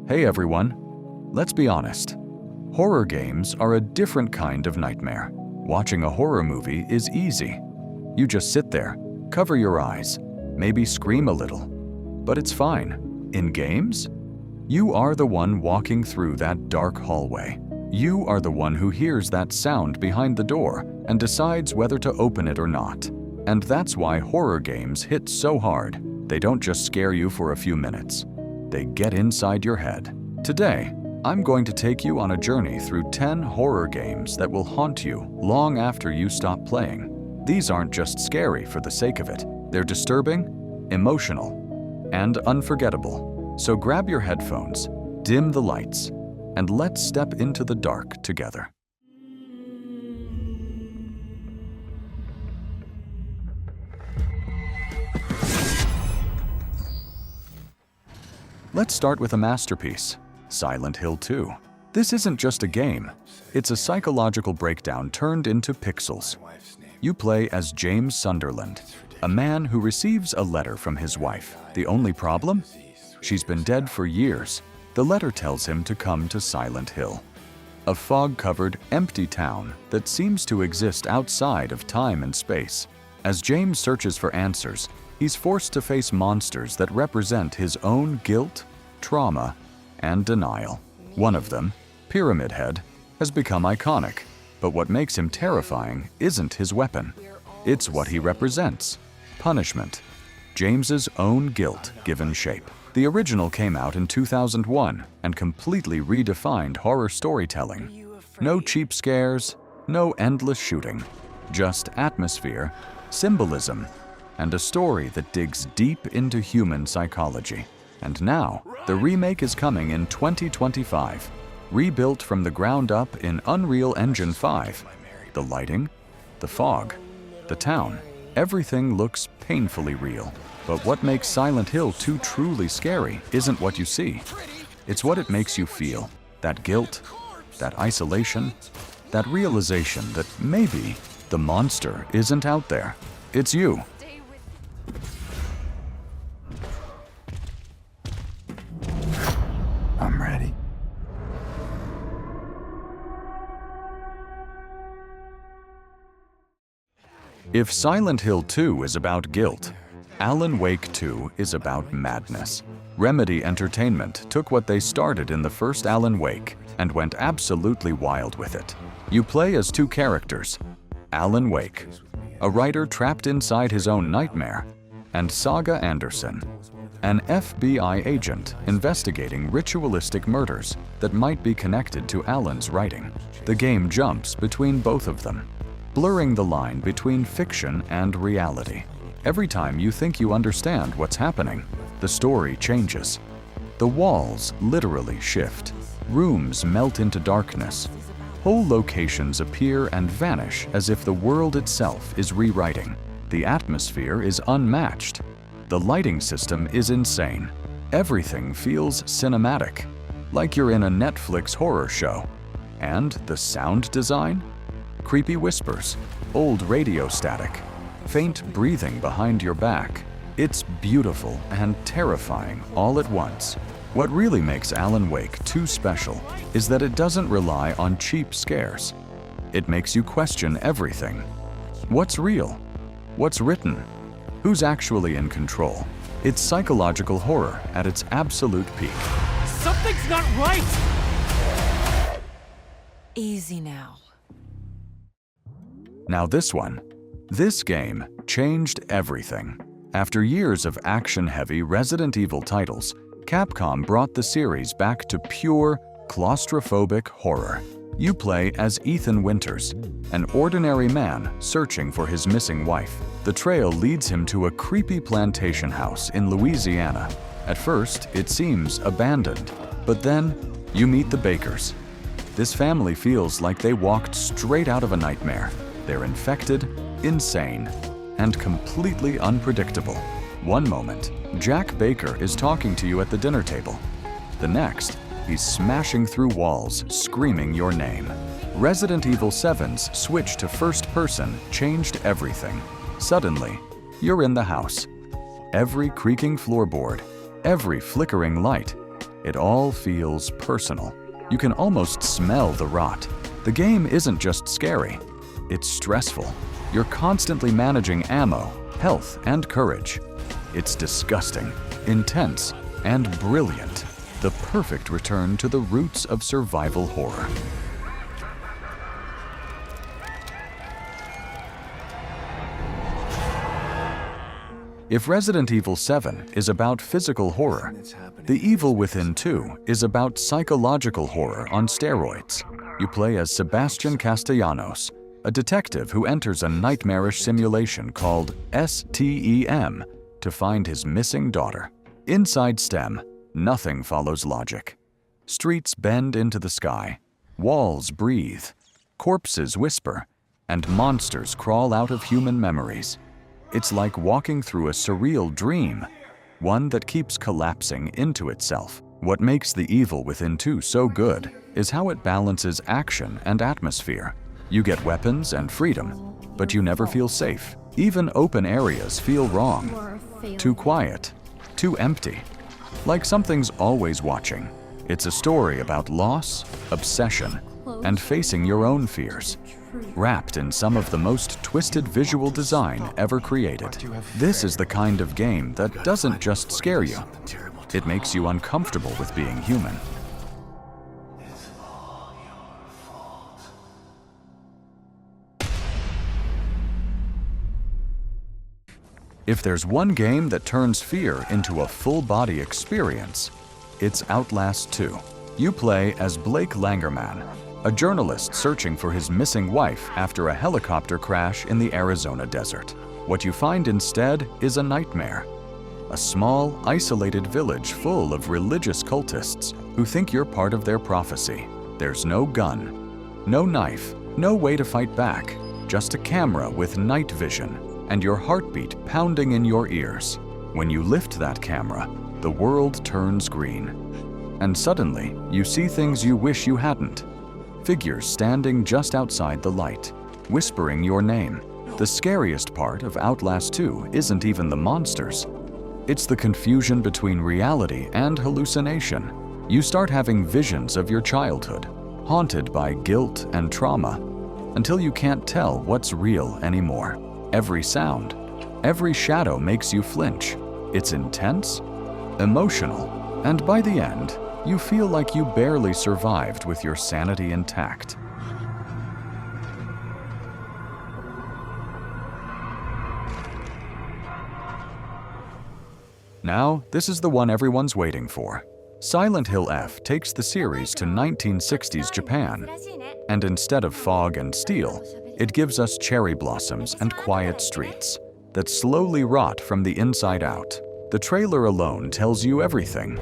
Hey everyone, let's be honest. Horror games are a different kind of nightmare. Watching a horror movie is easy. You just sit there, cover your eyes, maybe scream a little. But it's fine. In games, you are the one walking through that dark hallway. You are the one who hears that sound behind the door and decides whether to open it or not. And that's why horror games hit so hard. They don't just scare you for a few minutes. They get inside your head. Today, I'm going to take you on a journey through 10 horror games that will haunt you long after you stop playing. These aren't just scary for the sake of it. They're disturbing, emotional, and unforgettable. So grab your headphones, dim the lights, and let's step into the dark together. Let's start with a masterpiece, Silent Hill 2. This isn't just a game, it's a psychological breakdown turned into pixels. You play as James Sunderland, a man who receives a letter from his wife. The only problem? She's been dead for years. The letter tells him to come to Silent Hill, a fog-covered, empty town that seems to exist outside of time and space. As James searches for answers, he's forced to face monsters that represent his own guilt, trauma, and denial. One of them, Pyramid Head, has become iconic, but what makes him terrifying isn't his weapon. It's what he represents: punishment. James's own guilt given shape. The original came out in 2001 and completely redefined horror storytelling. No cheap scares, no endless shooting, just atmosphere, symbolism, and a story that digs deep into human psychology. And now, the remake is coming in 2025, rebuilt from the ground up in Unreal Engine 5. The lighting, the fog, the town, everything looks painfully real. But what makes Silent Hill 2 truly scary isn't what you see. It's what it makes you feel. That guilt, that isolation, that realization that maybe the monster isn't out there. It's you. I'm ready. If Silent Hill 2 is about guilt, Alan Wake 2 is about madness. Remedy Entertainment took what they started in the first Alan Wake and went absolutely wild with it. You play as two characters, Alan Wake, a writer trapped inside his own nightmare, and Saga Anderson, an FBI agent investigating ritualistic murders that might be connected to Alan's writing. The game jumps between both of them, blurring the line between fiction and reality. Every time you think you understand what's happening, the story changes. The walls literally shift. Rooms melt into darkness. Whole locations appear and vanish as if the world itself is rewriting. The atmosphere is unmatched. The lighting system is insane. Everything feels cinematic, like you're in a Netflix horror show. And the sound design? Creepy whispers, old radio static, faint breathing behind your back. It's beautiful and terrifying all at once. What really makes Alan Wake 2 special is that it doesn't rely on cheap scares. It makes you question everything. What's real? What's written? Who's actually in control? It's psychological horror at its absolute peak. Something's not right! Easy now. Now this game changed everything. After years of action-heavy Resident Evil titles, Capcom brought the series back to pure, claustrophobic horror. You play as Ethan Winters, an ordinary man searching for his missing wife. The trail leads him to a creepy plantation house in Louisiana. At first, it seems abandoned, but then you meet the Bakers. This family feels like they walked straight out of a nightmare. They're infected, insane, and completely unpredictable. One moment, Jack Baker is talking to you at the dinner table. The next, he's smashing through walls, screaming your name. Resident Evil 7's switch to first person changed everything. Suddenly, you're in the house. Every creaking floorboard, every flickering light, It all feels personal. You can almost smell the rot. The game isn't just scary, it's stressful. You're constantly managing ammo, health, and courage. It's disgusting, intense, and brilliant. The perfect return to the roots of survival horror. If Resident Evil 7 is about physical horror, The Evil Within 2 is about psychological horror on steroids. You play as Sebastian Castellanos, a detective who enters a nightmarish simulation called STEM to find his missing daughter. Inside STEM, nothing follows logic. Streets bend into the sky, walls breathe, corpses whisper, and monsters crawl out of human memories. It's like walking through a surreal dream, one that keeps collapsing into itself. What makes The Evil Within 2 so good is how it balances action and atmosphere. You get weapons and freedom, but you never feel safe. Even open areas feel wrong. Too quiet, too empty. Like something's always watching. It's a story about loss, obsession, and facing your own fears, wrapped in some of the most twisted visual design ever created. This is the kind of game that doesn't just scare you, it makes you uncomfortable with being human. If there's one game that turns fear into a full-body experience, it's Outlast 2. You play as Blake Langerman, a journalist searching for his missing wife after a helicopter crash in the Arizona desert. What you find instead is a nightmare. A small, isolated village full of religious cultists who think you're part of their prophecy. There's no gun, no knife, no way to fight back, just a camera with night vision and your heartbeat pounding in your ears. When you lift that camera, the world turns green. And suddenly, you see things you wish you hadn't. Figures standing just outside the light, whispering your name. The scariest part of Outlast 2 isn't even the monsters. It's the confusion between reality and hallucination. You start having visions of your childhood, haunted by guilt and trauma, until you can't tell what's real anymore. Every sound, every shadow makes you flinch. It's intense, emotional, and by the end, you feel like you barely survived with your sanity intact. Now, this is the one everyone's waiting for. Silent Hill F takes the series to 1960s Japan, and instead of fog and steel, it gives us cherry blossoms and quiet streets that slowly rot from the inside out. The trailer alone tells you everything.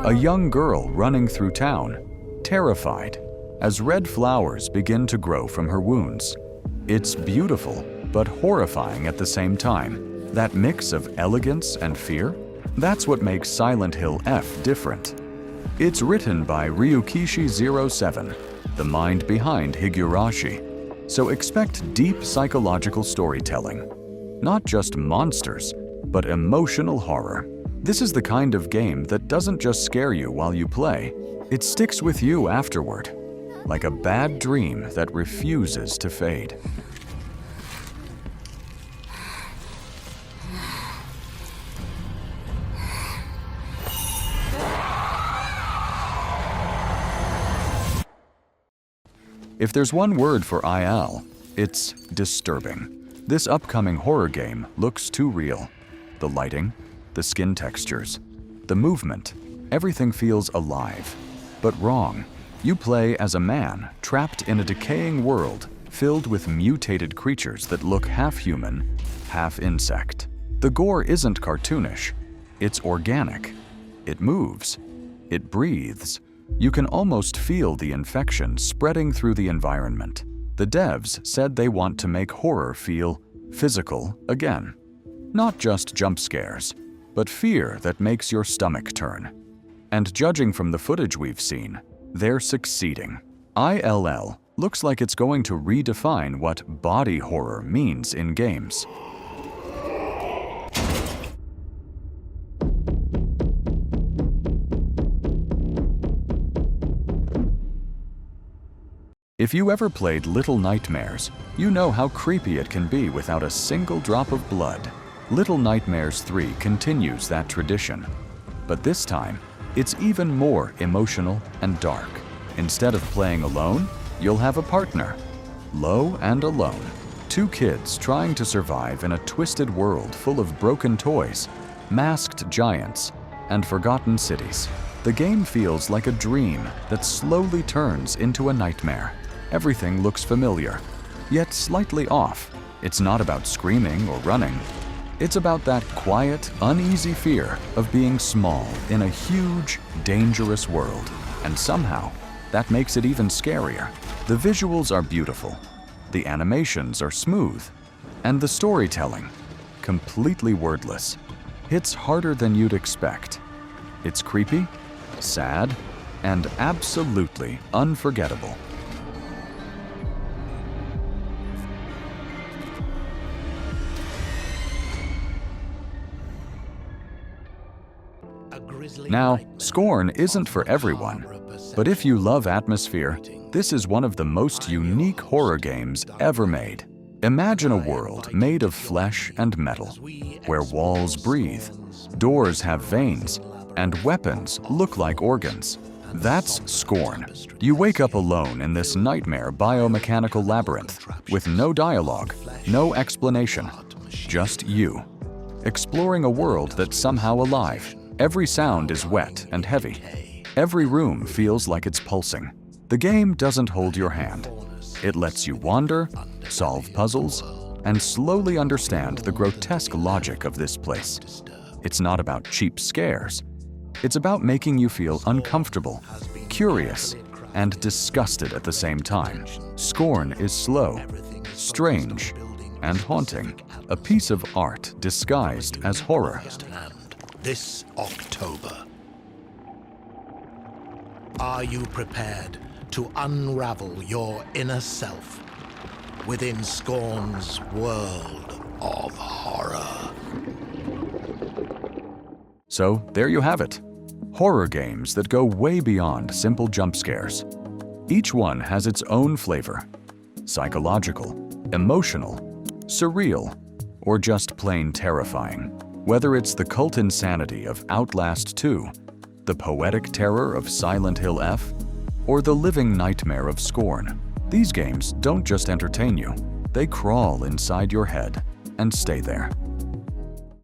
A young girl running through town, terrified, as red flowers begin to grow from her wounds. It's beautiful, but horrifying at the same time. That mix of elegance and fear, that's what makes Silent Hill F different. It's written by Ryukishi07, the mind behind Higurashi. So expect deep psychological storytelling. Not just monsters, but emotional horror. This is the kind of game that doesn't just scare you while you play, it sticks with you afterward, like a bad dream that refuses to fade. If there's one word for IL, it's disturbing. This upcoming horror game looks too real. The lighting, the skin textures, the movement, everything feels alive. But wrong. You play as a man trapped in a decaying world filled with mutated creatures that look half human, half insect. The gore isn't cartoonish. It's organic. It moves. It breathes. You can almost feel the infection spreading through the environment. The devs said they want to make horror feel physical again. Not just jump scares, but fear that makes your stomach turn. And judging from the footage we've seen, they're succeeding. ILL looks like it's going to redefine what body horror means in games. If you ever played Little Nightmares, you know how creepy it can be without a single drop of blood. Little Nightmares 3 continues that tradition. But this time, it's even more emotional and dark. Instead of playing alone, you'll have a partner. Low and alone. Two kids trying to survive in a twisted world full of broken toys, masked giants, and forgotten cities. The game feels like a dream that slowly turns into a nightmare. Everything looks familiar, yet slightly off. It's not about screaming or running. It's about that quiet, uneasy fear of being small in a huge, dangerous world. And somehow, that makes it even scarier. The visuals are beautiful, the animations are smooth, and the storytelling, completely wordless, hits harder than you'd expect. It's creepy, sad, and absolutely unforgettable. Now, Scorn isn't for everyone, but if you love atmosphere, this is one of the most unique horror games ever made. Imagine a world made of flesh and metal, where walls breathe, doors have veins, and weapons look like organs. That's Scorn. You wake up alone in this nightmare biomechanical labyrinth, with no dialogue, no explanation, just you, exploring a world that's somehow alive. Every sound is wet and heavy. Every room feels like it's pulsing. The game doesn't hold your hand. It lets you wander, solve puzzles, and slowly understand the grotesque logic of this place. It's not about cheap scares. It's about making you feel uncomfortable, curious, and disgusted at the same time. Scorn is slow, strange, and haunting. A piece of art disguised as horror. This October. Are you prepared to unravel your inner self within Scorn's world of horror? So there you have it. Horror games that go way beyond simple jump scares. Each one has its own flavor. Psychological, emotional, surreal, or just plain terrifying. Whether it's the cult insanity of Outlast 2, the poetic terror of Silent Hill F, or the living nightmare of Scorn, these games don't just entertain you, they crawl inside your head and stay there.